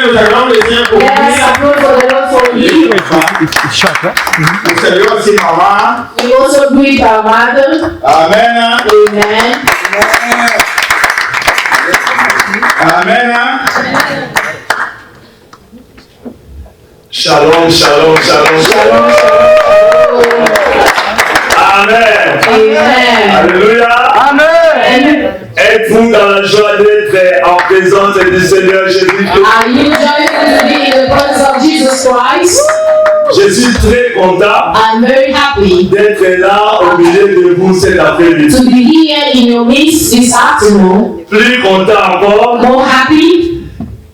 nous acclamons le Seigneur pour lui. Let us applaud for the Lord for you. Nous saluons aussi maman. We also greet our mother. Amen. Amen. Amen. Shalom, shalom, shalom, shalom. Amen. Amen. Alléluia. Amen. Êtes-vous dans la joie d'être en présence du Seigneur Jésus-Christ? Are you joyful to be in the presence of Jesus Christ? Je suis très content I'm very happy d'être là au milieu de vous cet après-midi. to be here in your midst this afternoon. Plus content encore More happy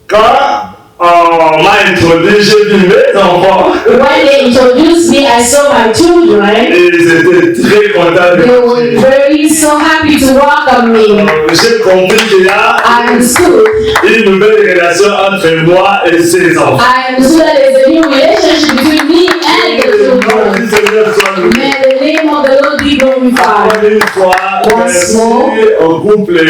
quand on m'a introduit, j'ai vu mes enfants when they introduced me. I saw my children. et ils étaient très contents de They me were voir. very so happy to welcome me. J'ai compris qu'il y a I understood. une nouvelle relation entre moi et ses enfants. I understood that there's a new relationship between me and the children. Que le Seigneur soit loué. May the name of the Lord be glorified. Encore une fois, merci au couple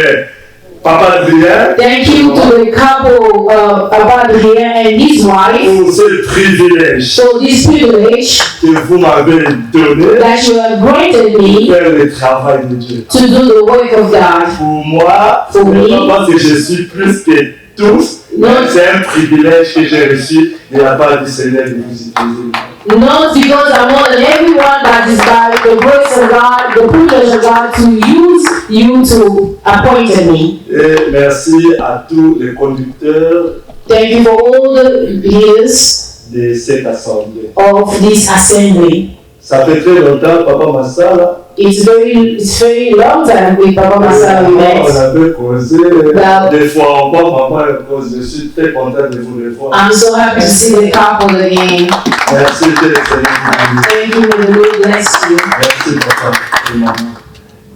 Papa Adrien Thank you to the couple, Papa Adrien and his wife, pour ce privilège for this privilege que vous m'avez donné that you have granted de me faire le travail de Dieu. to do the work of God. Pour moi, For me. c'est pas parce que je suis plus que tous, mais Non. c'est un privilège que j'ai reçu de la part du Seigneur de vous utiliser. Not because I'm more than everyone, but it's by the grace of God, the privilege of God to use you to appoint me. Et merci à tous les conducteurs Thank you for all the leaders de cette assemblée. of this assembly. Ça fait très longtemps, Papa Massa, là. It's very long time with Papa Massa we On met. avait causé Well, des fois encore, maman cause. Je suis très content de vous revoir. I'm so happy to see the couple again. Merci que le Seigneur. Thank you, may the Lord bless you. Merci, papa et maman.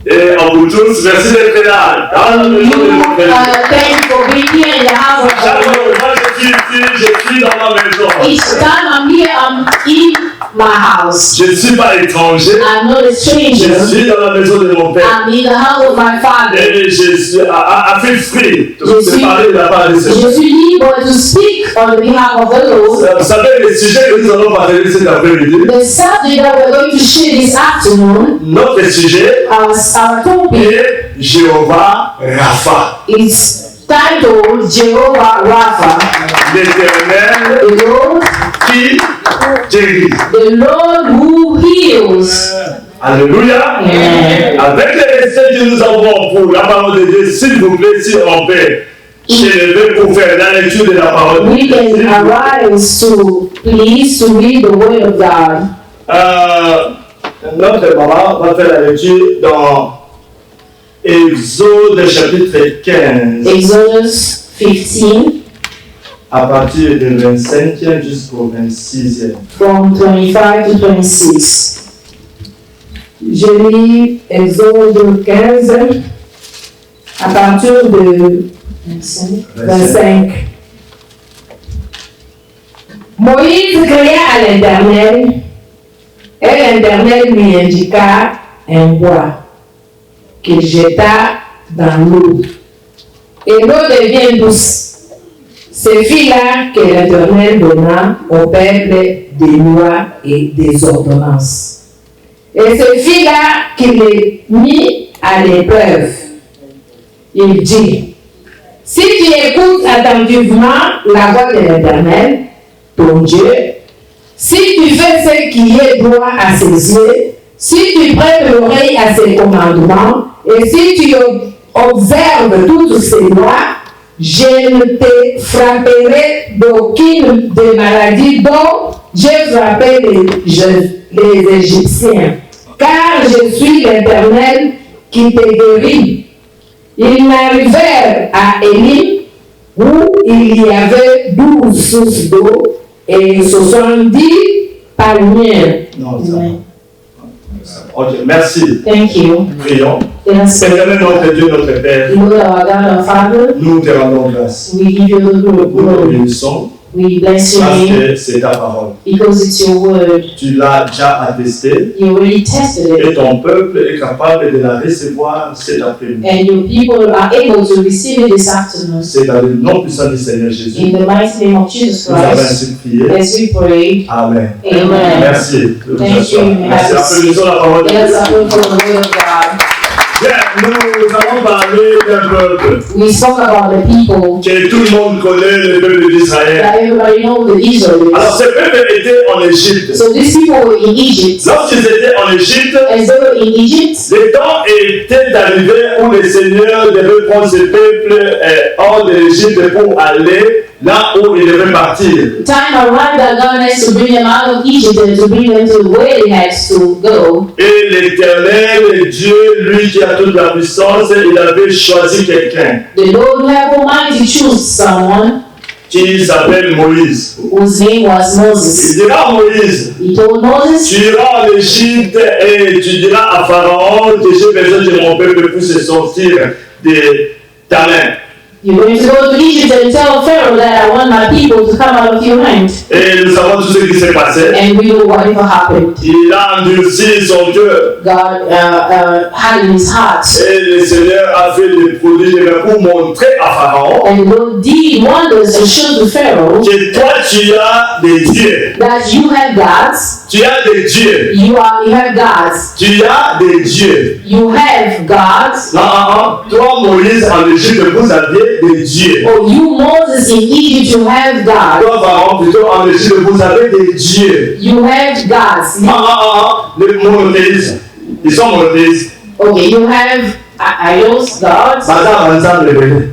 Et à vous tous, merci d'être là. Dans la maison de mon Père. Thank you for being here in the house of Chaque God. fois que je suis ici, je suis dans ma maison. Each time I'm here, I'm in my house. Je ne suis pas étranger. I'm not a Je stranger. suis dans la maison de mon Père. I'm in the house of my Father. Et je suis à fait free Je de suis- parler de la part du Je Seigneur. suis libre to speak on behalf of the Lord. Vous savez, le sujet que nous allons parler cet après-midi, The subject that we're going to share this afternoon, notre sujet our topic, est Jéhovah Rapha, is titled Jehovah Rapha, l'Éternel the Lord, qui guérit. the Lord who heals. Alléluia. Amen. Avec les recettes que nous avons pour la parole de Dieu, s'il vous plaît, si on peut s'élever pour faire la lecture de la parole de We Dieu. can arise to please to read the word of God. Notre maman va faire la lecture dans Exode chapitre 15, Exodus 15, à partir du 25e jusqu'au 26e. from 25 to 26. Je lis Exode 15 à partir de 25. Moïse cria à l'Éternel et l'Éternel lui indiqua un bois qu'il jeta dans l'eau. Et l'eau devient douce. Ce fut là que l'Éternel donna au peuple des lois et des ordonnances. Et ce fut là qu'il les mit à l'épreuve. Il dit, si tu écoutes attentivement la voix de l'Éternel, ton Dieu, si tu fais ce qui est droit à ses yeux, si tu prêtes l'oreille à ses commandements, et si tu observes toutes ses lois, je ne te frapperai d'aucune des maladies dont j'ai frappé les Égyptiens, car je suis l'Éternel qui te guérit. Ils n'arrivèrent à Élim, où il y avait 12 sources d'eau et 70 palmiers. Non, ça va. Ok, merci. Thank you. Prions. Yes. Éternel notre Dieu, notre Père, Lord our God, our Father, nous te rendons grâce. we give you the Nous te glory. bénissons We bless your parce name que c'est ta parole. because it's your word. Tu l'as déjà attesté You already tested it, et ton peuple est capable de la recevoir cet après-midi. and your people are able to receive it this afternoon. C'est dans le nom puissant du Seigneur Jésus. In the mighty name of Jesus Nous avons Christ, ainsi prié. as we pray, Amen. amen. Merci. Thank you. Merci. Applaudissons la parole de Let us Dieu. pray for the word of God. Bien, nous avons parlé d'un peuple We spoke about the people que tout le monde connaît, le peuple d'Israël. that everybody knows, the Israelites. Alors, ce peuple était en Égypte. So these people were in Egypt. Lorsqu'ils étaient en Égypte, As they were in Egypt, le temps était arrivé où le Seigneur devait prendre ce peuple hors de l'Égypte pour aller là où il devait partir. time arrived that God has to bring them out of Egypt and to bring them to where they had to go. Et l'Éternel, Dieu, lui qui a toute la puissance, il avait choisi quelqu'un The Lord had Almighty chose someone qui s'appelle Moïse. whose name was Moses. Il dira à Moïse, He told Moses, tu iras en Égypte et tu diras à Pharaon que j'ai besoin de mon peuple pour se sortir de ta main. you're going to go to Egypt and tell Pharaoh that I want my people to come out of your hand. Et nous savons tout ce qui s'est passé. And we know whatever happened. Il a endurci son cœur. God had in his heart. Et le Seigneur a fait des prodiges pour montrer à Pharaon And the Lord did wonders to show to Pharaoh que toi tu as des dieux. that you have gods. Tu as des dieux. You have gods. Tu as des dieux. You have gods. Toi, Moïse, en Égypte, vous aviez des dieux. Oh, you Moses in Egypt, you have gods. Toi, Pharaon, plutôt, en Égypte, vous avez des dieux. You have gods. Le monothéisme. Ils sont monothéistes. Okay, you have idols, gods. Maintenant, ensemble, les bébés.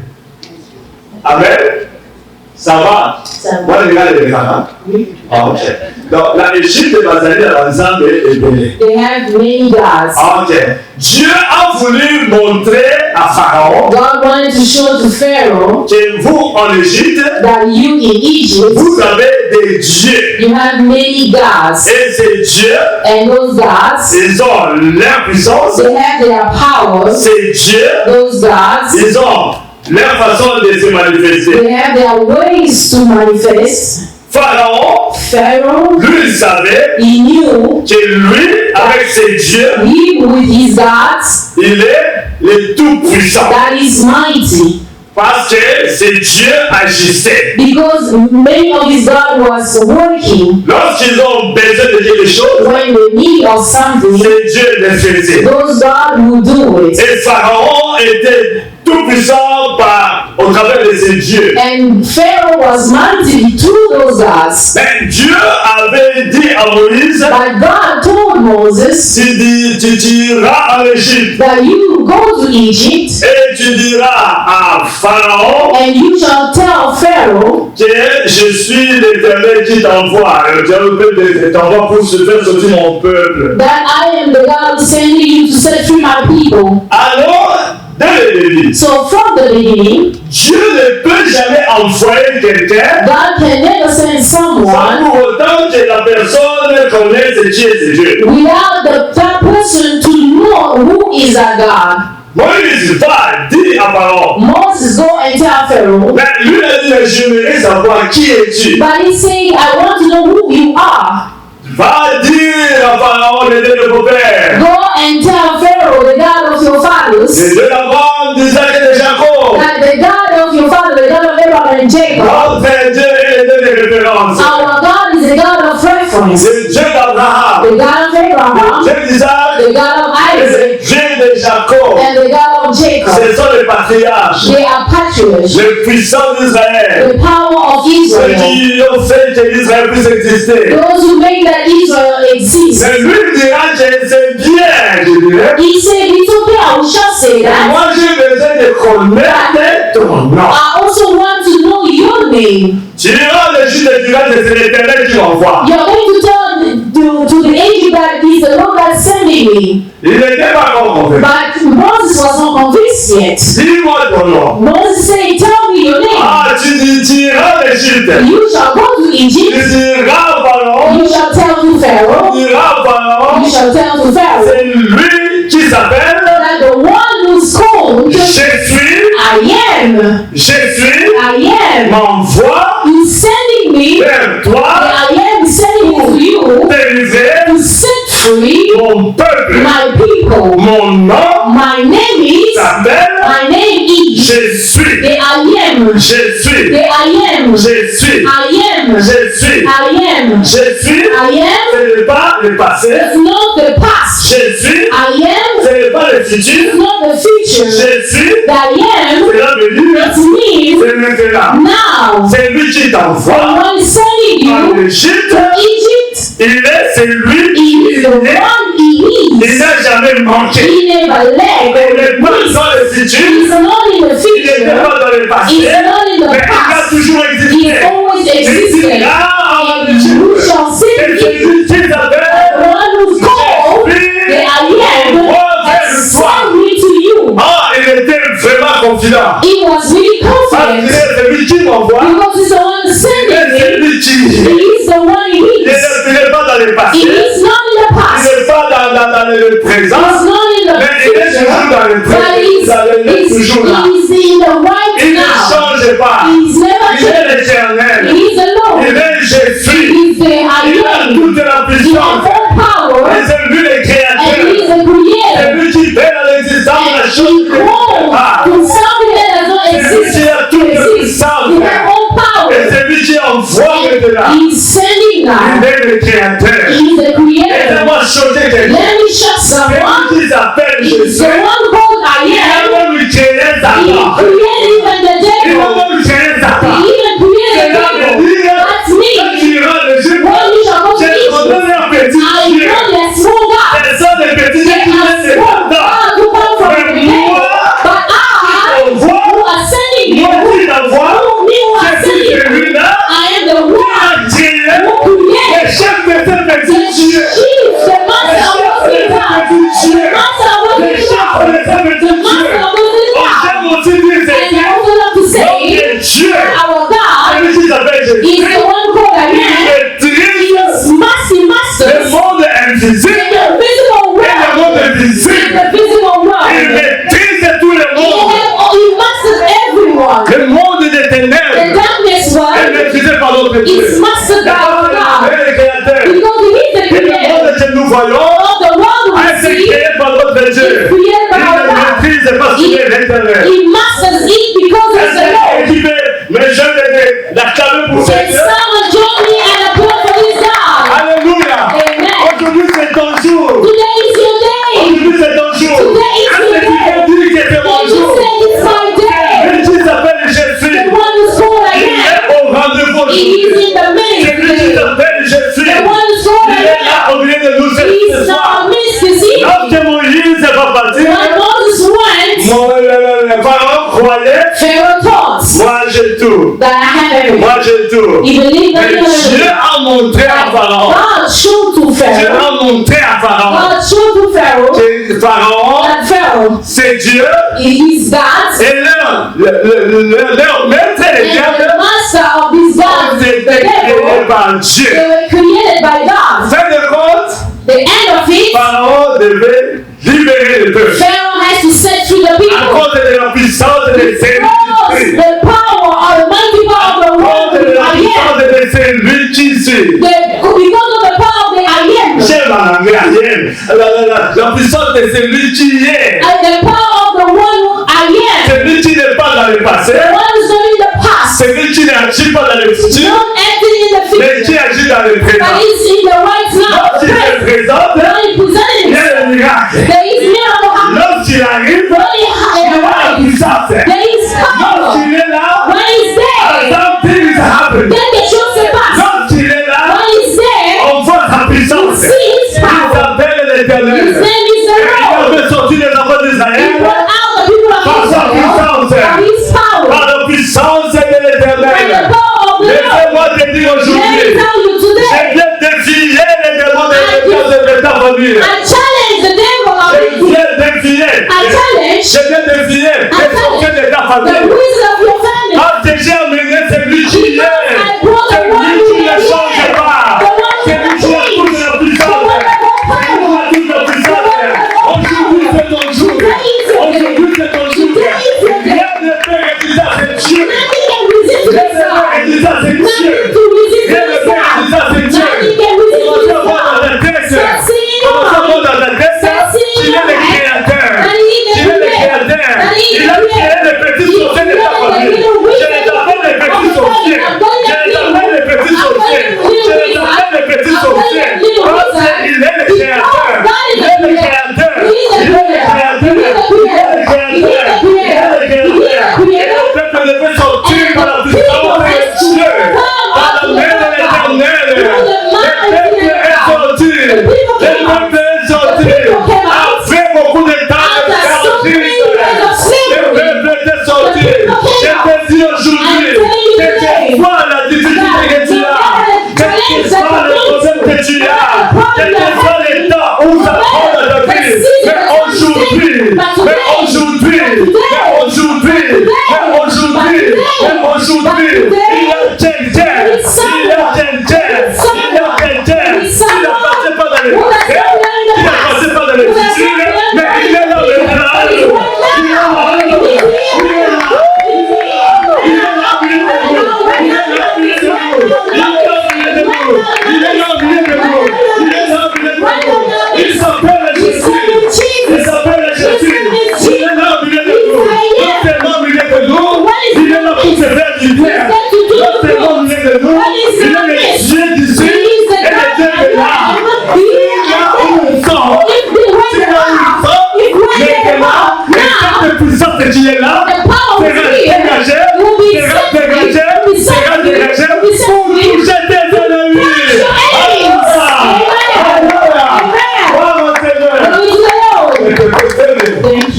Amen. Ça va? Ça va. Moi, les gars, les gars. Ok. Donc, l'Égypte va aller ensemble et bébés. They have many gods. Ok. Dieu a voulu montrer à Pharaon God wanted to show to Pharaoh que vous, en Égypte, that you in Egypt, vous avez des dieux. you have many gods. Et ces dieux, And those gods, ils ont leur puissance. they have their powers. Ces dieux, Those gods, ils ont leur façon de se manifester. they have their ways to manifest. Pharaon, Pharaoh, lui, il savait he knew que lui, avec ses dieux, he with his gods, il est le tout-puissant. that is mighty. Parce que ces dieux agissaient. Because many of his God was working Lorsqu'ils ont besoin de quelque chose, when they need of something, ces dieux les faisaient. those God will do it. Et Pharaon était tout-puissant au travers de ses dieux. And Pharaoh was mighty through those gods. Mais Dieu avait dit à Moïse, But God told Moses tu iras en Égypte that you go to Egypt et tu diras à Pharaon and you shall tell Pharaoh que je suis l'Éternel qui t'envoie. Je t'envoie pour se faire sortir mon peuple. that I am the God sending you to set free my people. Alors, dès le début, So from the beginning, Dieu ne peut jamais envoyer quelqu'un God can never send sans someone pour autant que la personne connaisse qui est ce Dieu. without that person to know who is a God. Moïse va dire à Pharaon, Moses go and tell Pharaoh, mais lui a dit, mais j'aimerais savoir qui es-tu. but he saying, I want to know who you are. Va dire à Pharaon, le Dieu de vos pères, Go and tell Pharaoh, the God of your le fathers, Dieu d'Abraham, d'Isaac et de Jacob. that the God of your father, the God of Abraham and Jacob, Notre Dieu est le Dieu de référence. our God is the God of reference, Le Dieu d'Abraham, the God of le Abraham, Dieu d'Isaac the God of et Isaac, le Dieu de Jacob. and the God of Jacob. Ce sont les patriarches, They are patriarchs, les puissants d'Israël, the power of ceux Israel, qui ont fait que l'Israël puisse exister. those who make that Israel exist. Mais lui dira que c'est bien, je dirais. He said, it's okay, I shall say that. Moi, j'ai besoin de connaître ton nom. I also want to know your name. Tu iras en Égypte et tu diras que c'est l'Éternel qui m'envoie. You're going to tell to the angel that is the Lord that's sending me. Il n'était pas encore convaincu. But Moses was not convinced yet. Dis-moi ton nom. Moses said, tell me your name. Ah, tu iras en Égypte. You shall go to Tu Egypt. diras au Pharaon. You shall tell to Pharaoh. Tu diras au Pharaon. You shall tell to Pharaoh C'est lui qui s'appelle that the one who's called, Je suis, I am, je suis, I am, m'envoie is sending vers toi that I am sending to you délivrer to set free mon peuple. my people. Mon nom My name is, s'appelle my name is, Je suis. the I am, Je suis. the I am, Je suis. I am, Je suis. I am, Je suis. I am, Ce n'est pas le passé. it's not the past. Je suis. I am, Ce n'est pas le it's futur. not the future. Je suis. The I am, Cela veut dire it means c'est maintenant. now. C'est lui qui The t'envoie one sending en you Égypte. to Egypt, Il est, c'est lui he qui is the one he Il is. n'a jamais manqué. He never Il n'est left. pas dans le futur. He's not in the Il n'était future. pas dans le passé. He's not in the Mais il a past. toujours He existé. always Il existed. là en And you Égypte. shall see Et c'est him. lui qui The t'appelle. one who's called the I am has sent me to you. Ah, il était vraiment confident. He was really Parce que confident c'est lui qui m'envoie. because he's the one Et sending c'est me. lui qui. He's the one he Il is. n'est pas dans le He passé. is not in the Il past. n'est pas dans le présent. He's not in the Mais il est toujours future. dans le But présent. Il est toujours là. he's in the right Il ne now. change pas. He's never Il est changed. l'éternel. He's the Il Lord. est Jésus. He's the Il a I am. toute la He has puissance. all power. Et c'est lui le And créateur. he's the C'est creator. lui qui fait à l'existence la And chose he qui n'existe pas. called to something that does not C'est lui exist. qui a toute la He puissance. has all Et power. c'est lui qui envoie maintenant. And he's sending Il now. est le créateur. He's the creator. Laissez-moi choquer quelqu'un. Let me shock C'est someone. lui qui s'appelle He's Jésus. the one called I Il a am. même créé He Satan. created even the Il a devil. même créé Satan. He even created the Cela veut devil. dire That's quand me. tu iras en Égypte, When you shall go to j'ai Egypt, donné un petit I chien. know they're small gods. Ce sont des petits They chiens qui are viennent de small Satan. gods who come from the Mais devil. moi, But I, who are sending you, moi qui t'envoie, me who are je suis sending you, celui-là I am the qui one a créé who le created chef de ce the petit chien. chief, the Le master of chef those de things. ce petit chien. The master of those Le things. chef de ce The petit master chien. of those things. On j'aime aussi dire And I c'est also love to say, notre Dieu. our God Celui qui s'appelle is Jésus. the one called I Il am. maîtrise Master le masters monde in invisible the physical et le world. monde In visible. the physical Il world. maîtrise tout le monde. He masters everyone. Le monde des The ténèbres darkness est world maîtrisé par notre Dieu. is mastered by our God. C'est le créateur. Because he is the Et le creator. monde que nous voyons All the world a we été see créé par notre Dieu. is created by Il our le God. maîtrise parce qu'il est l'éternel. He masters it because he's the Lord. Équipé, mais je vais l'acclamer pour Can Seigneur. someone join me and applaud for this God? Alléluia. Amen. Aujourd'hui c'est ton jour. Today is your day. Aujourd'hui c'est ton jour. Today is your Est-ce que tu day. peux dire que c'est mon Can you jour? say it's my day? Lui qui s'appelle Jésus. The one who's called I Il am. est au rendez-vous He is aujourd'hui. in the midst C'est lui qui today. s'appelle Jésus. The one who's called Il I est là am. au milieu de nous ce He's in soir. our midst this evening. Lorsque Moïse va partir, When Moses went, le pharaon croyait, Pharaoh thought moi j'ai tout. that I have everything. Moi j'ai tout. He believed that Mais he had Dieu everything. a montré à Pharaon. God showed to Dieu Pharaoh. a montré à Pharaon. God showed to Pharaoh Que Pharaon, that Pharaoh c'est Dieu. is God. Et leur maître et les And the diables master of these ont gods, été the créés devil, par Dieu. they were created by God. Fin de compte, The end of it, Pharaon devait libérer le peuple. Pharaoh has to set free the À people. cause de la puissance des Because esprits. the power or the mighty power of the À world cause de la I puissance am. des celui qui suit. Because of the power of the I am. J'aime en anglais, I am. La puissance de celui qui est. And the power of the one who I am. Celui qui n'est pas dans le passé. The one who's not in the past. Celui qui n'agit pas dans le futur. Not acting in the Mais qui future. agit dans le But présent. is in the right now. Lorsqu'il se présente, When he presented il y a himself, le miracle. there is miracle happening. Lorsqu'il arrive, When he il y a la arrives, puissance. there is power. Lorsqu'il est là, When he's there, something is happening. quelque chose se passe. Lorsqu'il est là, When he's there, on voit sa puissance. you see his Il power. s'appelle His l'Éternel. name is the Et il Lord. avait sorti les enfants He d'Israël brought out the people of par sa Israel puissance. by his power. Par la puissance de By the l'Éternel. power of the Lord. Laissez-moi te dire Let me aujourd'hui, tell you je today, viens défier les démons de ta famille. I challenge the devil of Je it. viens défier I challenge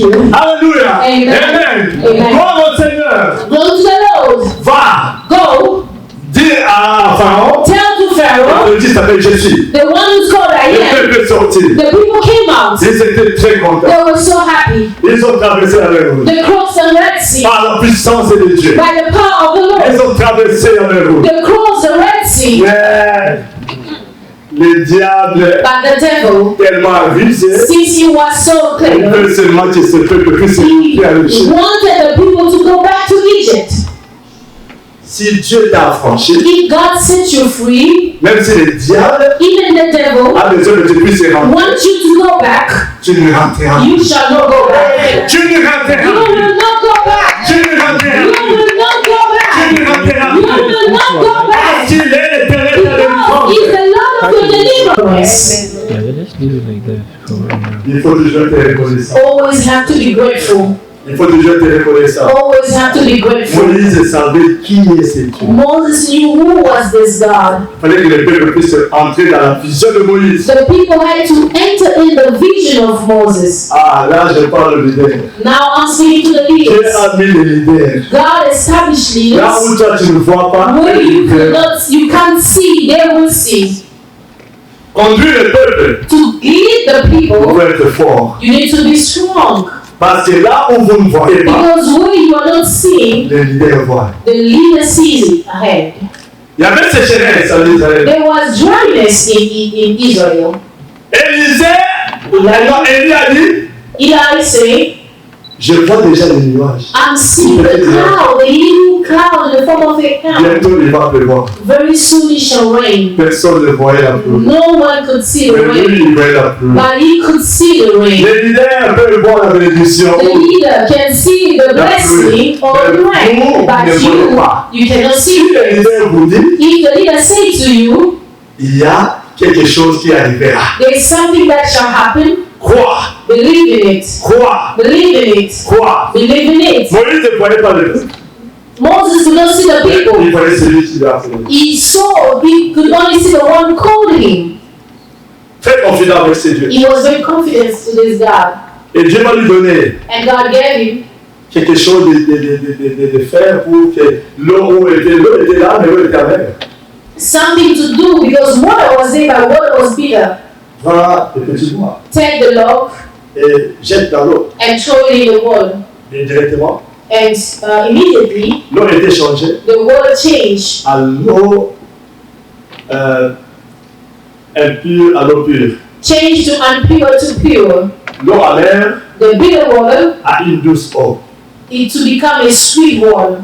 Alléluia. Amen. Gloire au Seigneur. Va. Go. Dis à Pharaon. Tell to Pharaoh. Le dit s'appelle Jésus. The one who's called I am. Le peuple est sorti. The people came out. Ils étaient très contents. They were so happy. Ils ont traversé la mer Rouge. They crossed the Red Sea. Par la puissance de Dieu. By the power of the Lord. Ils ont traversé la mer Rouge. They crossed the Red Sea. Mais le diable But the devil, tellement avisé, since he was so il clever, veut seulement que ce peuple puisse he se à l'Égypte. wanted the people to go back to Egypt. Si Dieu t'a affranchi, If God set you free, même si le diable even the devil a besoin que tu puisses rentrer, wants you to go back, tu ne rentreras you shall not go back. Tu ne You rentreras will not go back. Tu ne You rentreras will not go Tu ne back. rentreras You will not go back. Qu'il est l'éternel de Because he's délivrance. the Lord of your deliverance. Yeah, they just do it like that for Il faut toujours être reconnaissant. Always have to be grateful. Il faut toujours être reconnaissant. Always have to be grateful. Moïse savait qui est ce Dieu. Moses knew who was this God. Il fallait que le peuple puisse entrer dans la vision de Moïse. The people had to enter in the vision of Moses. Ah, là, je parle de leader. Now I'm speaking to the Dieu leaders. a mis les leaders. God established Là leaders. où toi tu ne vois pas, Where les you leaders. you can't see, they will see. Conduire le peuple, To lead the vous people, pouvez être fort. you need to be strong. Parce que là où vous ne voyez pas, Because where you are not seeing, les leaders voient. the leader sees it ahead. Il y avait sécheresse en Israël. There was dryness in Israel. Élisée, alors Élie a dit, Eli said, je vois déjà les nuages. I'm seeing the cloud, the little cloud in the form of a cloud. Bientôt il va pleuvoir. Very soon it shall rain. Personne ne voyait la pluie. No one could see the Mais lui, rain, il voyait la pluie. but he could see the rain. Les leaders peuvent voir la bénédiction. The leader can see the blessing or the rain, but you cannot see Si le it. leader vous dit, If the leader say to you, il y a quelque chose qui arrivera. there is something that shall happen, Crois, believe in it. crois, Believe in it. crois. Believe in it. Moïse ne voyait pas le peuple. Moses could not see the people. Il voyait celui qui l'a appelé. He could only see the one who called him. Très confident avec ses dieux. He was very confident to this God. Et Dieu va lui donner And God gave him quelque chose de faire pour que l'eau était là, mais l'eau était amère. something to do because water was there, but water was bitter. Prends le petit bois Take the log et jette dans l'eau. and throw it in the water. Et directement, And immediately, l'eau était changée the water changed à l'eau impure, à l'eau pure. changed to impure to pure. L'eau amère The bitter water à une douce eau. it to become a sweet water.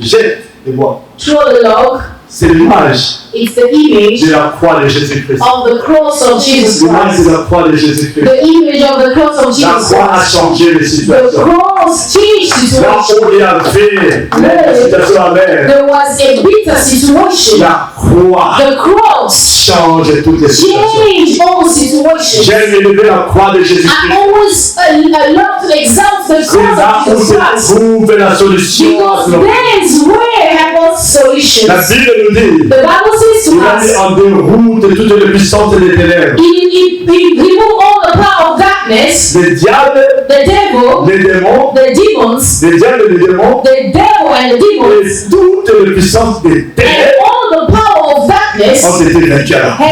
Jette le bois. Throw the log. C'est l'image It's the image de la croix de Jésus-Christ. of the cross of Jesus L'image Christ. de la croix de Jésus-Christ. The image of the cross of La Jesus croix a Christ. changé les The situations. cross changed Là situation. où il y avait la situation amère, There was a bitter situation. la croix The cross change toutes les situations. changed all situations. J'aime élever la croix de I Jésus-Christ. always love to exalt the C'est là cross of où Jesus se Christ. trouve la solution. Because there's where I got solutions. La Bible nous dit, The Bible says to il a mis us, en déroute toutes les puissances des ténèbres. he removed all the power of darkness, Les diables, the devil, les démons, the demons, les diables et les démons, the devil and the demons, et toutes les puissances des and ténèbres all the power of darkness darkness ont été vaincus à la croix.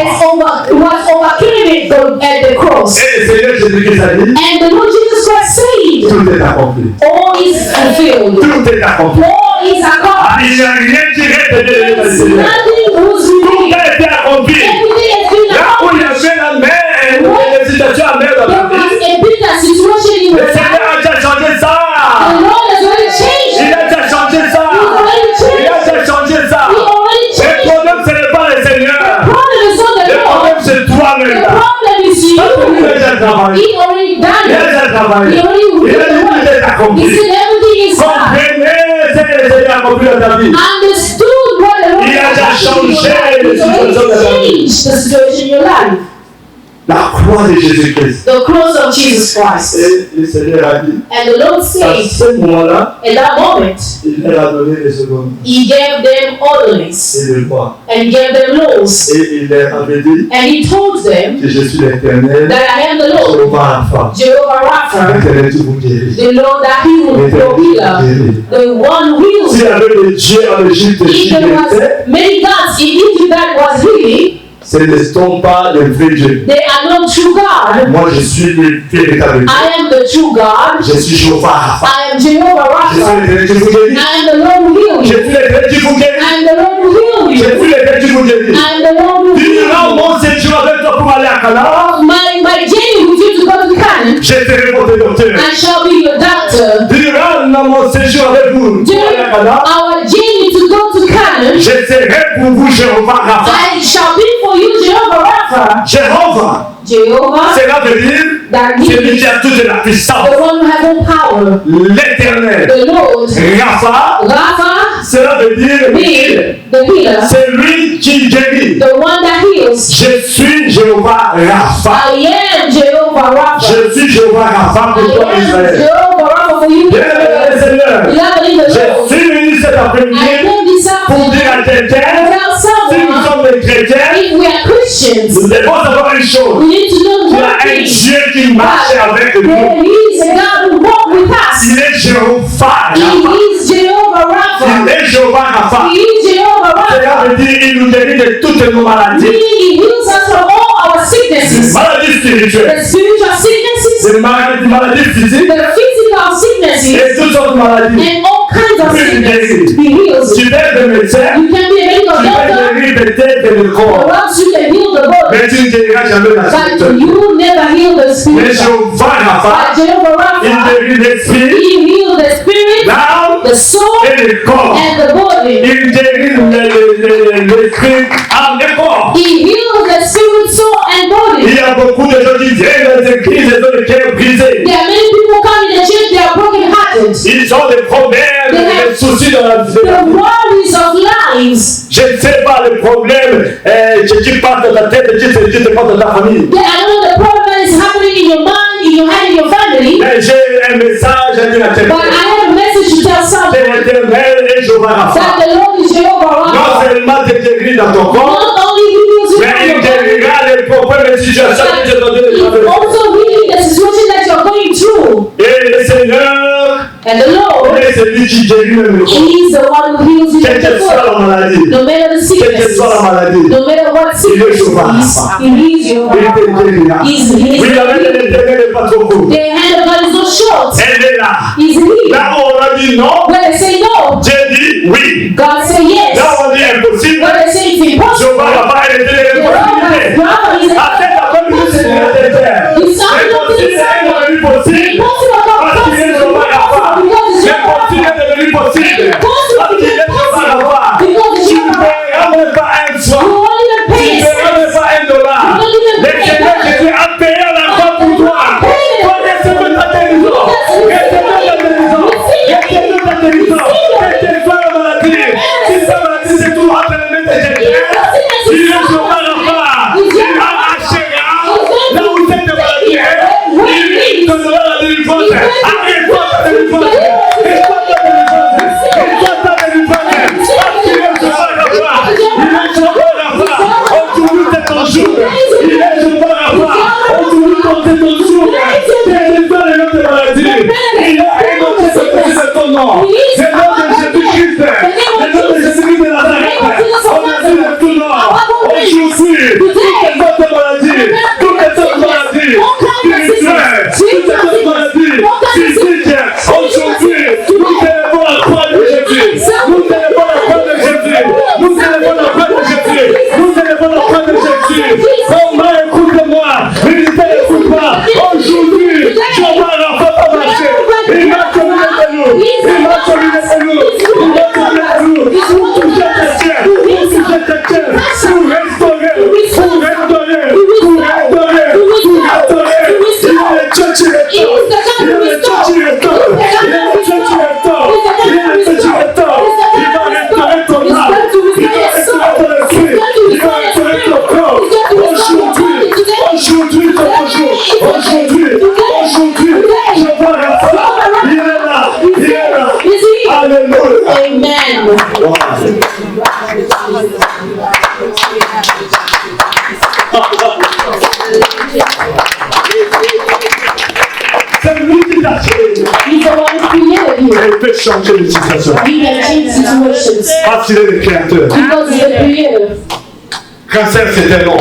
was overcame at the cross. Et le Seigneur Jésus-Christ a dit, And the Lord Jesus Christ said, tout est accompli. all is fulfilled. Tout est accompli. All is accomplished. Il n'y a rien qui reste de There's Seigneur. nothing was Tout remaining. a été accompli. Everything has been Là où il y accomplished. avait la mer, l'hésitation à mer dans There la was vie, a bitter situation in le your Seigneur life. a déjà changé The ça. Lord has already changed Il it. a déjà changé ça. Il a déjà changé ça. He already Le changed it. problème, ce n'est pas le Seigneur. The problem is not the Le problème, Lord. c'est The toi-même. problem is Il a you. déjà travaillé. He already done Il a it. déjà travaillé. He already Il did a the dit work. tout est accompli. He said everything is done. Comprenez ce que le Seigneur a accompli dans ta vie. Understood what the Lord Il a déjà has done in your changé life. les He's already situations de ta vie. changed the situation in your life. La croix de Jésus-Christ. The cross of Jesus Christ. Et le Seigneur a dit, And the Lord à said, ce moment-là, at that moment, il leur a donné les secondes He gave them orderlies et les lois. and gave them laws. Et il leur avait dit And He told them que je suis l'Éternel, that I am the Lord, Jehovah Rapha. Jehovah Rapha, L'Éternel qui vous guérit. the Lord that healed, your healer, the one who heals. S'il y avait des dieux en Égypte qui If there guérissaient, was many gods in Egypt that was healing, ce ne sont pas les vrais dieux. they are not true God. Moi, je suis le véritable Dieu. I am the true God. Je suis Jehovah Rapha. I am Jehovah Je suis Rapha. l'Éternel qui vous guérit. I am the Lord who heals Je you. suis l'Éternel qui vous guérit. I am the Lord who heals Je you. suis l'Éternel qui vous guérit. I am the Lord who Durant heals mon séjour avec toi pour aller à Canaan, my journey with you to go to Canaan, je serai votre docteur. I shall be your doctor. Durant mon séjour avec vous pour aller During à Canaan, our journey to go to Canaan, je serai pour vous Jehovah Rapha. I shall be for you Jehovah Rapha. Jehovah, Jehovah, cela veut dire that celui means qui a toute la puissance. the one who has all power. L'Éternel. The Lord, Rapha, Rapha, cela veut dire being the healer. c'est lui qui guérit. The one that heals. Je suis Jehovah Rapha. I am Jehovah Rapha. Je suis Jehovah Rapha pour toi I am Israël. Jehovah Rapha for you. Bien-aimé Seigneur, Beloved in the je Lord, suis venu cet I après-midi came this pour dire afternoon à quelqu'un, tell si nous someone, sommes des chrétiens, if we are Christians, nous devons savoir une chose. we need to know Il y a one un thing. Dieu qui marche avec nous. There is a God who walks with us. Il est Jehovah He Rapha. is Jehovah Il Rapha. est Jehovah Rapha. He is Jehovah Cela Rapha. veut dire qu'il nous guérit de toutes nos maladies. Meaning He heals us from all our sicknesses. Maladies spirituelles, The spiritual sicknesses, des maladies physiques the physical sicknesses, et toutes sortes de maladies. and all kinds of sicknesses. He heals. Tu peux être médecin, You can be a medical tu peux doctor, guérir peut-être le or corps, else you can heal the body, mais tu ne guériras jamais la but spiritualité. you will never heal the Mais spirit. Jehovah Rapha, But Jehovah il Rapha, guérit l'esprit, He heals the spirit, l'âme the soul, et le corps. and the body. Il guérit l'esprit, âme et corps. He heals the spirit, soul, and Il body. y a beaucoup de gens qui viennent dans les églises et ont le cœur brisé. There are many people come in the church, they are broken-hearted. Ils ont des problèmes, des soucis dans la vie. The worries of lives. Je ne sais pas le problème qui passe dans ta tête, qui te passe dans ta famille. I know the problem that is happening in your mind, in your head, in your family. Mais j'ai un message à dire à But quelqu'un. I have a message to tell C'est someone l'Éternel et Jehovah Rapha. that the Lord is Jehovah Non Rapha. seulement te guérit dans ton corps, Not only heals you mais from il your body, guérira les problèmes et situations que tu es en train de He's traverser. also healing the situation that you're going through. Et le Seigneur, And the Lord, il est celui qui guérit même le corps. He is the one who heals you Quelle from que the soit la body. maladie, No matter the quelle que sickness, soit la maladie, no matter what sickness it is, He is Jehovah il te Rapha. guérira. He's Oui, la main de l'Éternel n'est pas trop courte. The hand of God is not short. Elle est là. He's here. Là où on a dit non, When they say no, Dieu dit oui. God say yes. Là où on dit impossible, When they say it's impossible, Jehovah Rapha est l'impossibilité. Jehovah is Après la bonne vie, c'est l'Éternel. Impossible est devenu possible. Parce qu'il est Jehovah Rapha. L'impossible est devenu possible. Parce qu'il est Jehovah Rapha. Tu ne paieras même pas un franc. Tu ne paieras même pas $1. Le Seigneur Jésus a payé la croix pour toi. Toi, recevez ta guérison. Recevez ta guérison. Recevez ta guérison. Quelle que soit la maladie. Si ta maladie se trouve entre les mains de Jésus, il est Jehovah Rapha. Il arrachera là où cette maladie est. Il te donnera la délivrance. Arrête-toi ta délivrance. Arrête-toi ta délivrance. Arrête-toi ta délivrance. Parce qu'il est Jehovah Rapha. Il est Jehovah Rapha. C'est lui qui t'a créé. He's the one who created you. Et il peut changer les situations. He can change situations. Parce qu'il est le créateur. Because he's the creator. Cancer, c'était non.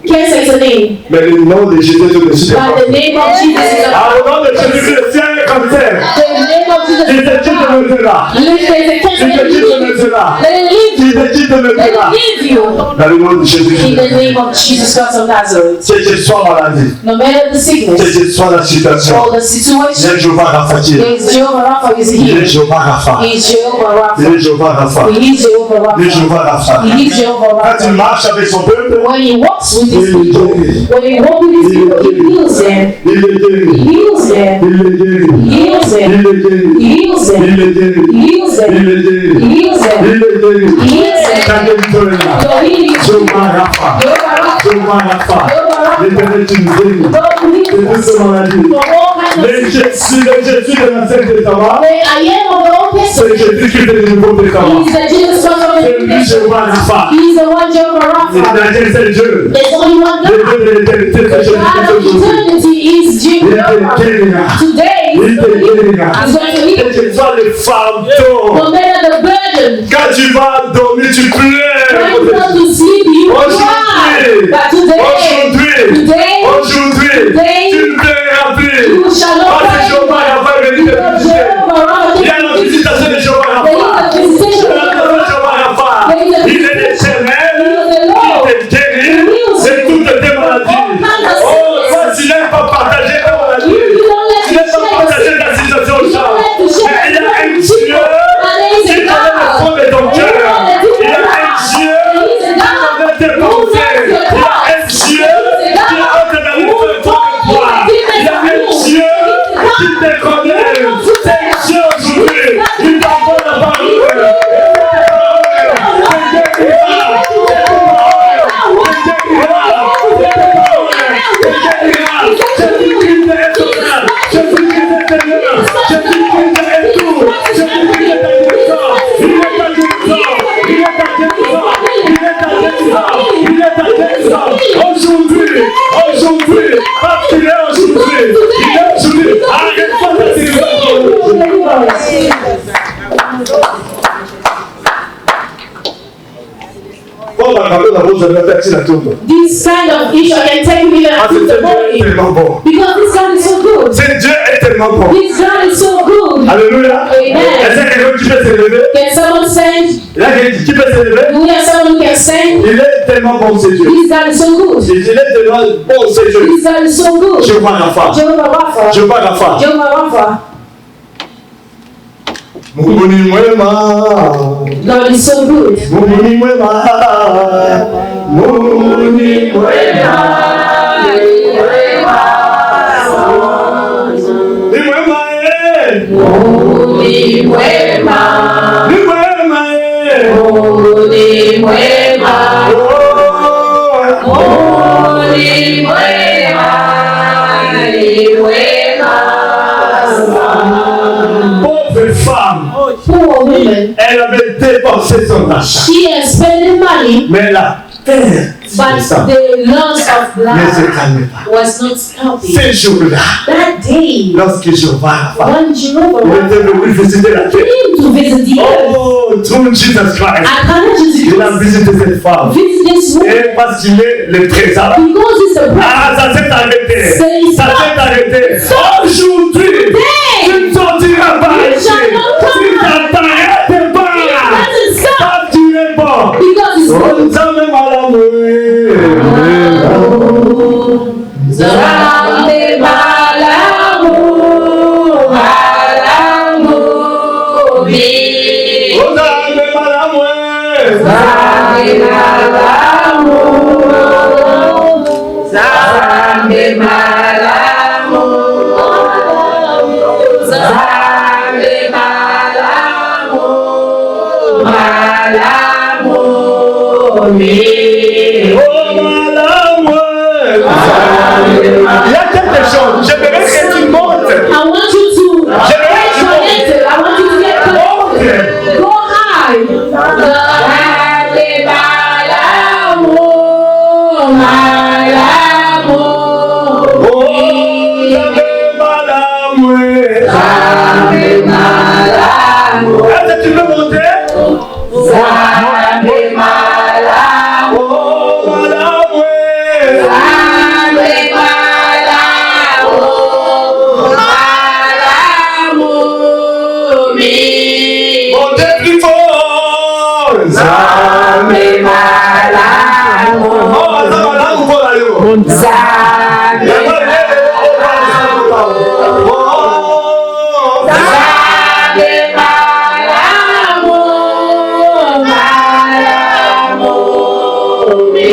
Cancer is a name. Mais le nom de Jésus est au-dessus. But the name of Jesus is a Au nom de Jésus, le ciel est comme terre. The name of Jesus Il is te quitte maintenant. a There's a cancer Il te quitte maintenant. Let it leave Il you. te quitte Let maintenant. it leave you. Dans le nom de Jésus. In the name of Jesus Christ of Nazareth. C'est que soit maladie. No matter the sickness C'est que soit la situation. or the Il situation, est Jéhovah Rapha. is Jehovah Rapha is Il est here. Jéhovah Rapha. He is Jehovah Il Rapha. est Jéhovah Rapha. He is Jehovah Il est Rapha. Jéhovah Rapha. He is Jehovah Quand il Rapha. marche avec son peuple, When he walks with his il est people, guéri. when he walks with his people, he heals them. Il est He guéri. heals them. Il est guéri. He heals them. Il est guéri. He heals them. Il est guéri. He heals them. Il est guéri. He heals them. Il est guéri. He heals Ta them. guérison est là. Your healing is Jéhovah Rapha. Jehovah Rapha. Jéhovah Rapha. Jehovah Rapha. L'éternel tu nous guéris. God who De heals toutes us ces maladies. from all kinds of Le Jésus de l'Ancien Testament, The I am of the Old c'est Testament. Jésus qui fait du Nouveau Testament. He's the Jesus Christ of the C'est New lui Testament. Jéhovah Rapha. He's the one Jehovah Rapha. L'éternel c'est Dieu. There's only one Le God. Dieu de l'éternité, c'est The Jésus God of Christ aujourd'hui. eternity is Il te Jehovah. guérira. Today, Il he's te going to guérira. heal. Et que soit le fardeau. No matter the burden, Quand tu vas dormir, tu when you pleures. go to sleep, you cry. But today, Aujourd'hui, tu ne plairas plus. you shall not Parce que cry. Jéhovah Rapha est venu te Because visiter. Jehovah Rapha Il y a la visitation de Jéhovah Rapha. There is a visitation Il y a la visitation de Jéhovah Rapha. Il est l'éternel qui te guérit de toutes tes maladies. Oh, toi, tu n'aimes pas partager ta maladie. Tu n'aimes pas partager ta situation aux gens. Mais il y a un Dieu qui connaît le fond de ton cœur. Il y a un Dieu qui connaît tes pensées. Il y a un Dieu qui a hâte d'aller faire toi et toi. Il y a un Dieu qui te connaît. C'est un Dieu aujourd'hui. Il t'envoie la parole. Aujourd'hui, parce qu'il est aujourd'hui, il est aujourd'hui. Arrête-toi de dire this kind of issue I can take you even out of the body. Because this God is so good. C'est Dieu est tellement bon. This God is so good. Alléluia. Amen. Est-ce que quelqu'un qui peut s'élever? Can someone sing? Là, qui peut s'élever? Do we have someone who can sing? Il est tellement bon, c'est Dieu. This God is so good. Il est tellement bon, c'est Dieu. This God is so good. Jéhovah Rapha. Jehovah Rapha. Jéhovah Rapha. Jehovah Rapha. Muguni mwema. God is so good. Muguni mwema. Muguni mwema. Ni mwema eh. Ni mwema, Ni mwema eh. ni mwema, Oh. ni mwema, ni mwema. Pauvre femme, Poor woman. elle avait dépensé son argent. She has spent money, Mais la terre, but the loss of ne se blood calme pas. was not stopping. Ce jour-là, That day, lorsque Jéhovah Rapha when Jehovah il Rapha était venu visiter la terre, came to visit the earth, oh, through Jesus Christ, I cannot just il a visité cette femme. visit this woman Et parce qu'il est le présent, because it's a present. ah, ça s'est arrêté. Ça s'est arrêté. Aujourd'hui, tu ne sortiras pas ici. Tu t'arrêtes pas. Doesn't stop Quand tu es bon. because it's good. Jamais mal Zambe malamu, malamu, bi. Jamais Zambe malamu, zambe malamu, zambe malamu, malamu, bi. Il y a quelque chose. J'aimerais que tu montes. I want you to get connected. I want you to get connected. Go high. Zambe malamu.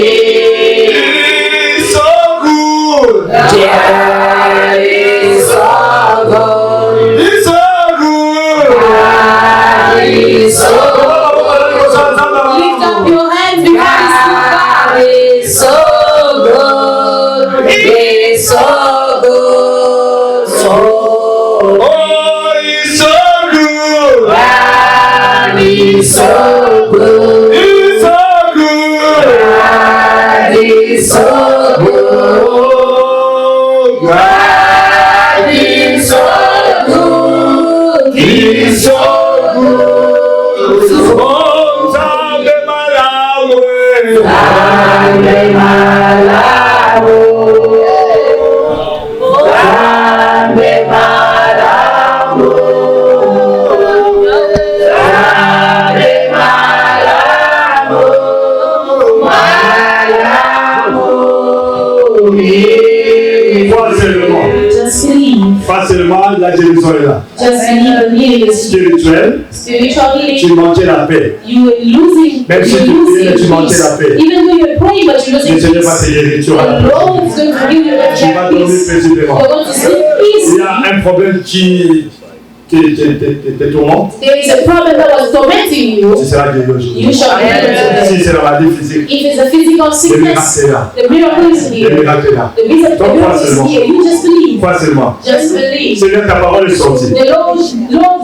He's so good. God is so good. He's so good. God is so good. Lift up your hands because God is so good. He's so good. So Oh, he's so good. God is so good. He's so good. God is so good. Oh, God. God is so good. He's so good. Oh, Zambe Malawi. Ave Malawi. Ave Malawi. Ave Malawi. Crois seulement. Just believe. Pas seulement la guérison est là. Just believe the healing is Spirituel, spiritual healing. tu manquais la paix. You were losing. Même si tu priais, tu manquais la paix. Even though you're praying, but you're losing Le Seigneur va peace. te guérir, tu auras la The paix. Lord is going to give you Tu vas that dormir peace. paisiblement. You're going to sleep Il y peace. a un problème qui te tourmente, There is a problem that was tormenting tu you. seras guéri aujourd'hui. You shall be healed Si today. c'est la maladie physique, If it's a physical le sickness, miracle est là. the miracle is Le here. miracle est là. The reason the miracle is here. You just believe. Pas seulement. Just believe. Seigneur, ta parole est sortie. The Lord,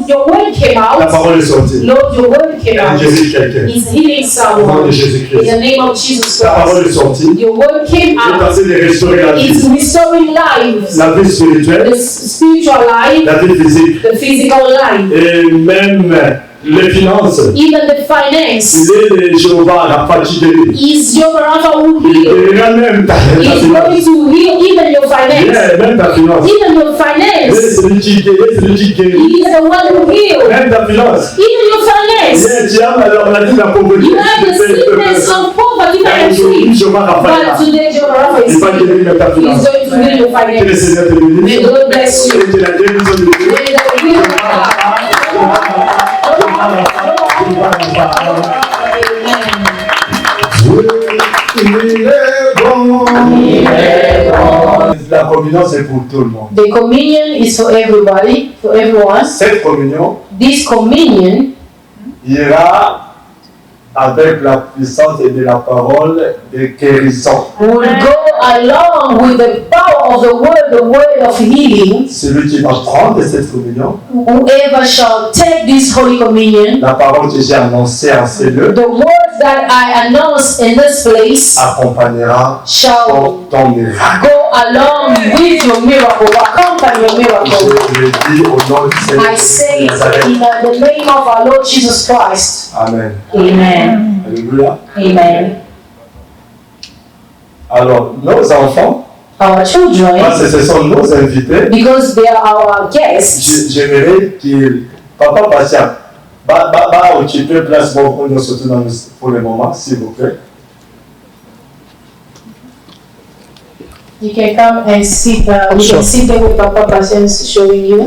your word came Ta out. parole est sortie. Lord, your word came Elle out. guérit quelqu'un. He's healing Au nom someone. de In Jésus-Christ. the name of Jesus Ta parole Christ. est sortie. Your word came Je out. t'enseigne de restaurer la It's vie. restoring lives. La vie spirituelle, The spiritual life, la vie physique the physical life, et même les finances. even the finance. Il est le Jéhovah, la fatigue. Is your Rapha who Il heal. guérira même ta He's finance. going to heal even your finance. Yeah, même ta finance. Even your Il est finance. celui qui guérit. He is the one who heals. Même ta finance. Even your finance. Yeah, tu as la maladie de la pauvreté. You have the sickness of poverty that Mais is aujourd'hui, free. Jéhovah But Raphaël, today, Jehovah Rapha il is va guérir même ta He's finance. going to heal your Que le finance. Seigneur te May bénisse. the Lord bless you. Et que la guérison de Dieu. May the healing of God. Il est bon. La communion, c'est pour tout le monde. The communion is for everybody, for everyone. Cette communion This communion ira avec la puissance et de la parole de guérison. will go along with the power of the word of healing. Celui qui va prendre cette communion, Whoever shall take this Holy Communion, la parole que j'ai annoncée en ces lieux, the words that I announce in this place accompagnera shall ton miracle. go along with your miracle, accompany your Je miracle. le dis au nom du Seigneur. I say it Nazareth. in the name of our Lord Jesus Christ. Amen. Amen. Alléluia. Amen. Alors, nos enfants, Our children, parce que ce sont nos invités, because they are our guests, j'aimerais que papa patient, occuper place pour nous surtout pour le moment, s'il vous plaît. you can come and sit. You can sit there with Papa Patience showing you.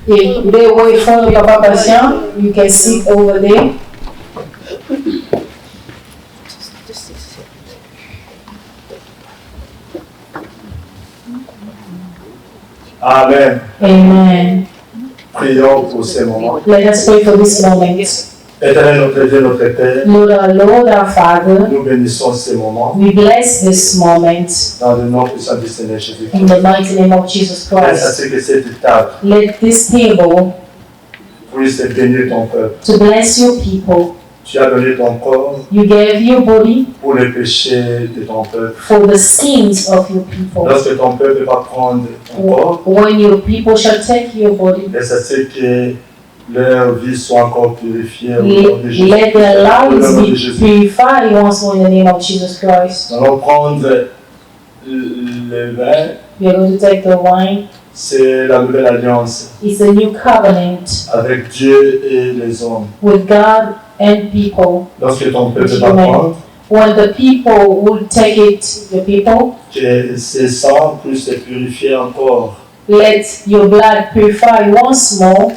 If they wait for Papa Patience, you can sit over there. Amen. Amen. Prions pour ces moments. Let us pray for this moment. Éternel notre Dieu, notre Père, Lord our Father, nous bénissons ces moments we bless this moment dans le nom puissant du Seigneur Jésus. in the mighty name of Jesus Laisse à Christ. ce que cette table Let this table puisse bénir ton peuple. to bless your people. Tu as donné ton corps You gave your body pour les péchés de ton peuple. for the sins of your people. Lorsque ton peuple va prendre ton corps, When your people shall take your body, laisse à ce que leur vie soit encore purifiée au nom de Jésus. let their Au lives nom de be Jésus. purified once more in the name of Jesus Christ. Nous allons prendre le vin, We are going to take the wine. c'est la nouvelle alliance It's a new covenant avec Dieu et les hommes. with God and people. Lorsque ton peuple va prendre, When the people will take it, the people, que ces sangs puissent se purifier encore. let your blood purify once more.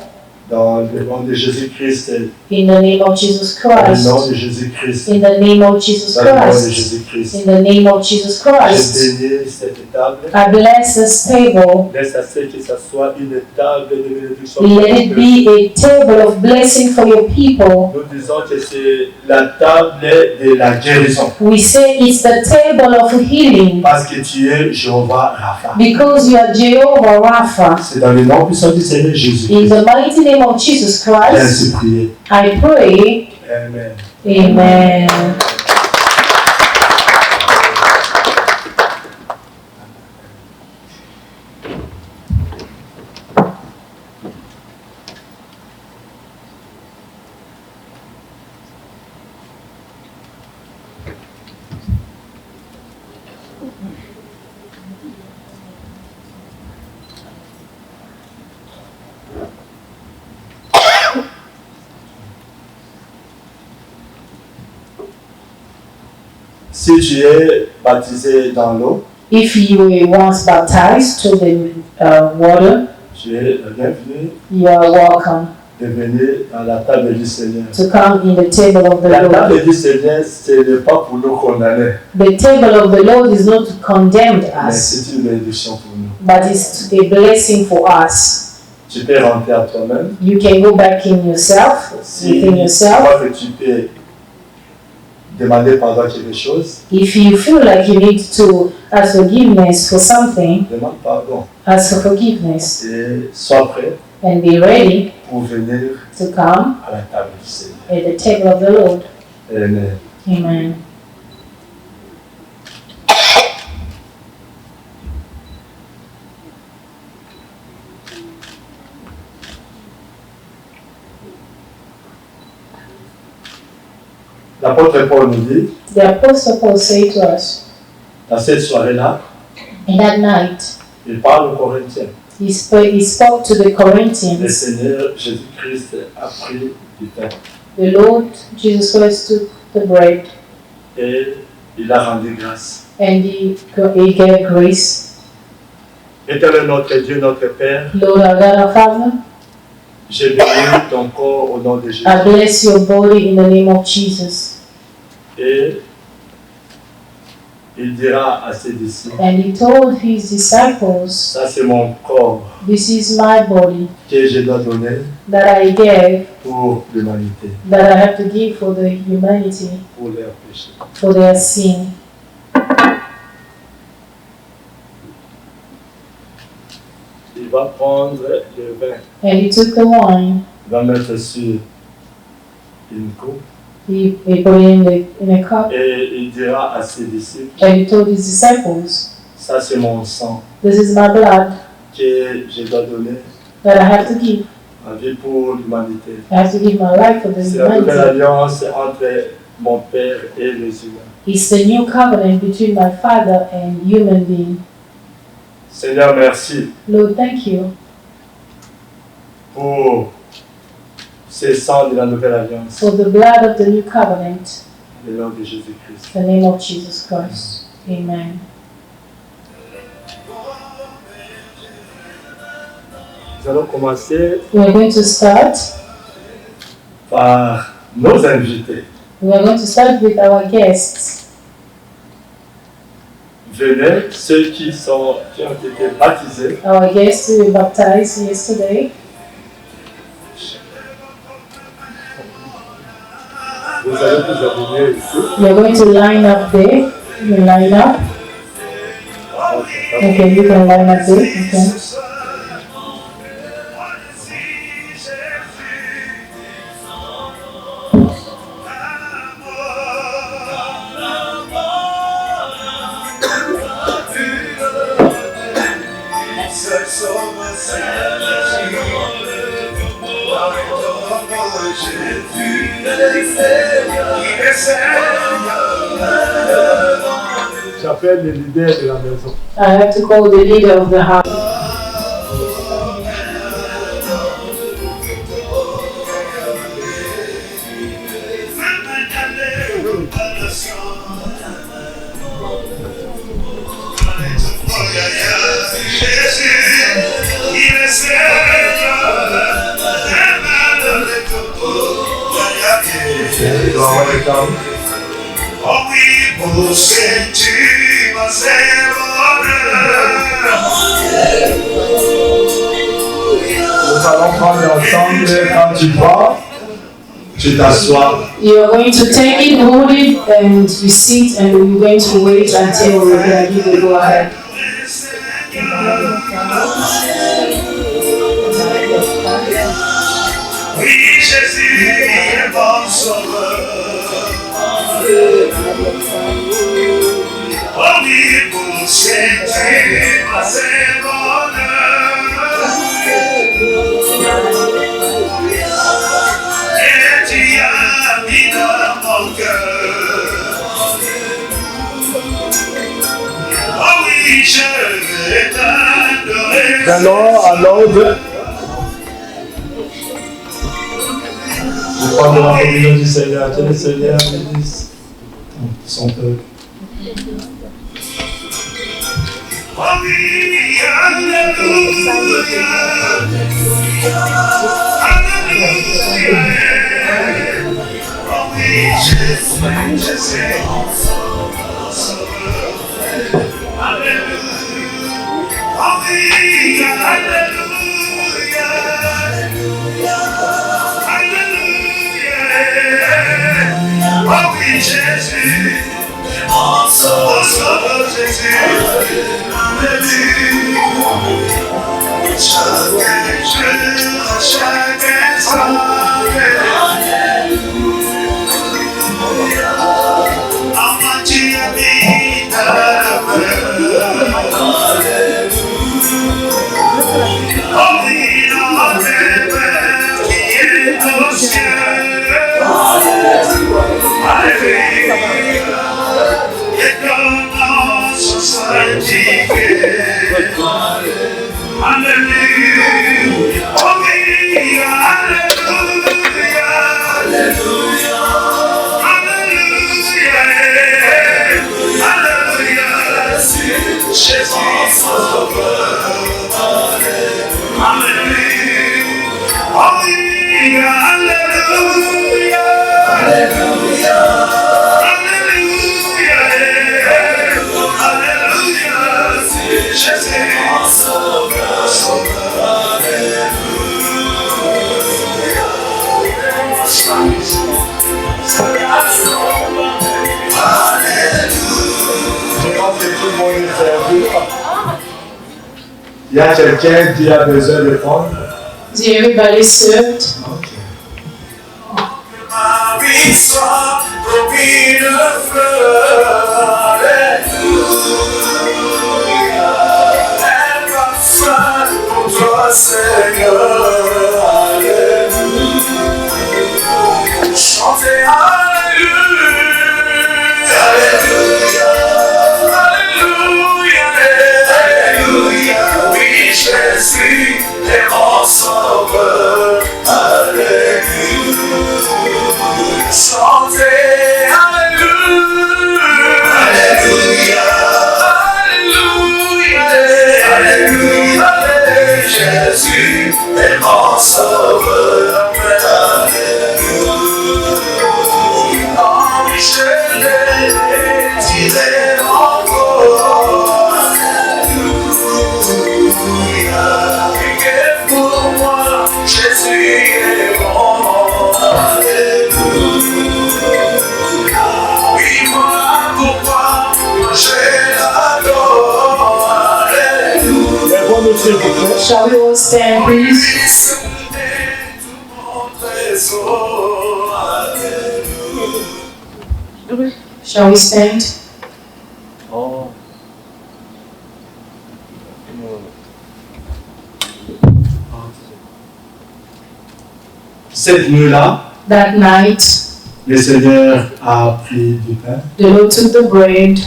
Dans le nom de Jésus-Christ. In the name of Jesus Dans le Christ. nom de Jésus-Christ. In the name of Jesus Dans le nom de Christ. Jésus-Christ. In the name of Jesus Christ. Je bénis cette table. I bless this table. Laisse à ce que ça soit une table de bénédiction. Let it be a table of blessing for your people. Nous disons que c'est la table de la guérison. We say it's the table of healing Parce que tu es Jéhovah Rapha. because you are Jehovah Rapha. C'est dans le nom puissant du Seigneur Jésus. In the mighty name of Jesus J'ai Christ, ainsi prié. I pray. Amen. Amen. Si tu es baptisé dans l'eau, If you were once baptized to the water, tu es le bienvenu you are welcome de venir dans la table du Seigneur. to come in the table of the La Lord. table du Seigneur, ce n'est pas pour nous condamner, The table of the Lord is not to condemn mais us, c'est une bénédiction pour nous. but it's a blessing for us. Tu peux rentrer à toi-même. You can go back in yourself, Si within tu yourself. vois que tu peux demander pardon à quelque chose, If you feel like you need to ask forgiveness for something, demande pardon. ask for forgiveness Et sois prêt and be ready pour venir to come à la table du Seigneur. at the table of the Lord. Amen. Amen. L'apôtre Paul nous dit, The Apostle Paul said to us, dans cette soirée-là, in that night, il parle aux Corinthiens. he spoke to the Le Corinthians. Seigneur Jésus-Christ a pris du pain The Lord Jesus Christ took the bread et il a rendu grâce. and he gave grace. Éternel notre Dieu, notre Père, Lord our God, our Father, je bénis ton corps au nom de Jésus. I bless your body in the name of Jesus. Et il dira à ses disciples, And he told his disciples, ça c'est mon corps this is my body que je dois donner that I gave, pour l'humanité, that I have to give for the humanity, pour leurs péchés. for their sin. Il va prendre le vin, And he took the wine, il va mettre sur une coupe he put it in a cup, et il dira à ses disciples, and he told his disciples, ça c'est mon sang this is my blood que je dois donner that I have to give. en vie pour l'humanité. I have to give my life for the C'est la nouvelle humanity. alliance entre mon Père et les humains. It's the new covenant between my Father and human being. Seigneur, merci Lord, thank you pour ce sang de la nouvelle alliance. for the blood of the new covenant. Au nom de Jésus-Christ. In the name of Jesus Christ. Amen. Nous allons commencer We are going to start. par nos invités. We are going to start with our guests. Venez, ceux qui ont été baptisés, Our guests who were baptized yesterday. vous allez vous aligner ici. We are going to line up there. You line up. Okay, you can line up there. Okay. J'appelle le leader de la maison. I have to call the leader of the house. Jésus, il est Seigneur. Tu dois avoir le calme. Nous allons prendre ensemble quand tu pars, tu t'assois. You're going to take it, hold it, and you sit, and we're going to wait until we're ready to go ahead. Oui, Jésus est bon sauveur. Oh oui, pour sentir ma bonheur. Et tu as mis dans mon cœur. Oh oui, je vais t'adorer. Venons à l'ordre. Je parle de la communion du Seigneur. Que le Seigneur bénisse son peuple. Oh oui, alléluia. Alléluia. Oh oui, Jésus, mon sauveur. Alléluia. Oh oui, alléluia. Alléluia. Oh oui, Jésus, mon sauveur, Jésus. Alléluia. Chaque instant. Il y a quelqu'un qui a besoin de prendre. Is everybody served? Marie soit promis de feu. Alléluia. Elle va faire pour toi, Seigneur. Alléluia. Chantez Alléluia. Alléluia. Alléluia. Alléluia. Oui, Jésus est mon sauveur. Alléluia. Chantez Alléluia. Alléluia. Alléluia. Alléluia. Jésus est mon sauveur. Alléluia. Oh, je l'ai tiré encore. Alléluia. Et pour moi, Jésus est bon. Shall we all stand, please? Shall we stand? Cette nuit-là, That night, le Seigneur a pris du pain the Lord took the bread.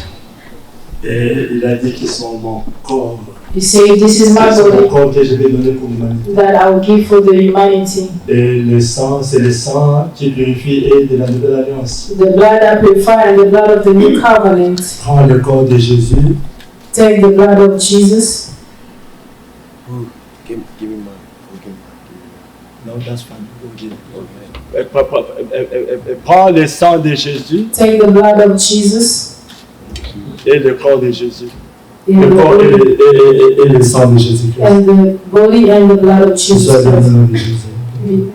et il a dit qu'ils sont mon corps. He said, "This is my C'est mon body corps que je vais donner pour l'humanité. that I will give for the humanity." Et le sang, c'est le sang qui purifie et de la nouvelle alliance. The blood that purifies and the blood of the new covenant. Prends le corps de Jésus. Take the blood of Jesus. Give me mine. No, that's fine. prends le sang de Jésus Take the blood of Jesus et le corps de Jésus. and Le corps the, et le sang de Jésus-Christ. and the body and the blood of Jesus Soit dans le Christ. nom de Jésus.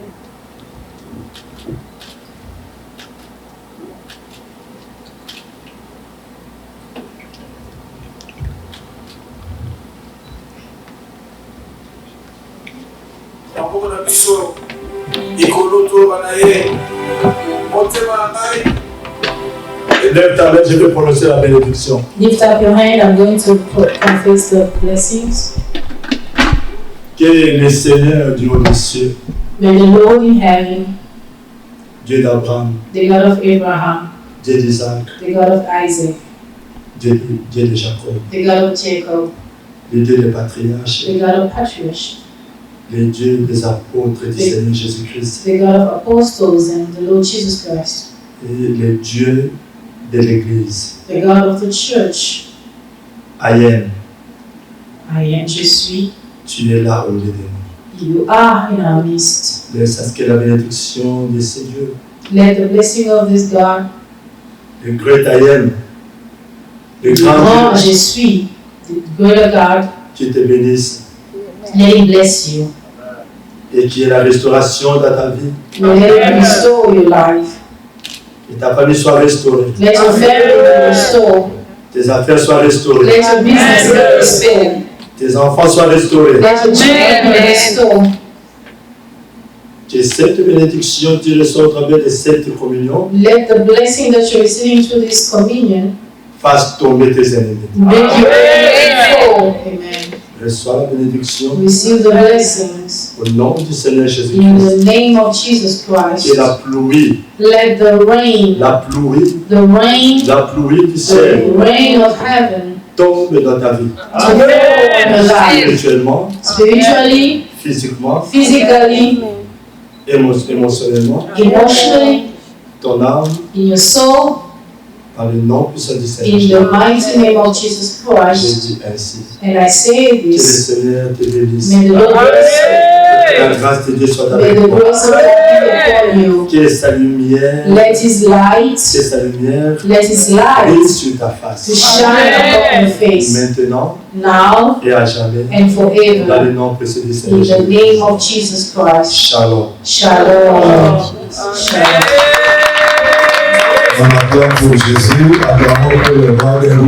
Maboko na biso likolo toyoba na ye motema na ngai. Lève ta main, je vais prononcer la bénédiction. Lift up your hand. I'm going to confess the blessings. Que le Seigneur du haut des cieux, May the Lord in heaven, Dieu d'Abraham, the God of Abraham, Dieu d'Isaac, the God of Isaac, Dieu de Jacob, the God of Jacob, le Dieu des patriarches, the God of patriarchs, le Dieu des apôtres du Seigneur Jésus-Christ the God of apostles and the Lord Jesus Christ, et le Dieu de l'Église. the God of the church. Aïen, Je suis. tu es là au milieu de nous. You are in our midst. Laisse à ce que la bénédiction de ce Dieu, Let the blessing of this God, le great Aïen, le the grand God Dieu, je suis, the greater God, qui te bénisse let Him bless you. et qui est la restauration dans ta vie. Let Him restore your life. Et ta famille soit restaurée, Let your family be restored. tes affaires soient restaurées, Let your business be restored. tes enfants soient restaurés. Let your children be restored. Que cette bénédiction tu reçois au travers de cette communion Let the blessing that you're receiving through this communion fasse tomber tes ennemis. make your enemy fall. Amen. Reçois la bénédiction Receive the blessings au nom du Seigneur in Jésus-Christ. the name of Jesus Christ. Que la pluie, Let the rain, la pluie, the rain, la pluie du ciel the rain of heaven tombe dans ta vie. to fall on your life. Spirituellement, Spiritually, physiquement, physically, émotionnellement, emotionally, ton âme, in your soul, par le nom puissant du in Seigneur. the mighty name of Jesus Je Christ. dis ainsi. And I say Que le this, Seigneur te bénisse. may the Lord bless Que la grâce de Dieu soit you. May avec the toi. grace of God be upon you. Que sa lumière, Let His light, que sa lumière let His brille light sur ta to face. shine upon your face Maintenant now et à jamais. and Dans forever. le nom précieux du In Seigneur the name Jésus. of Jesus Christ. Shalom. Shalom. Shalom. On acclame pour Jésus, acclamons pour le roi des rois.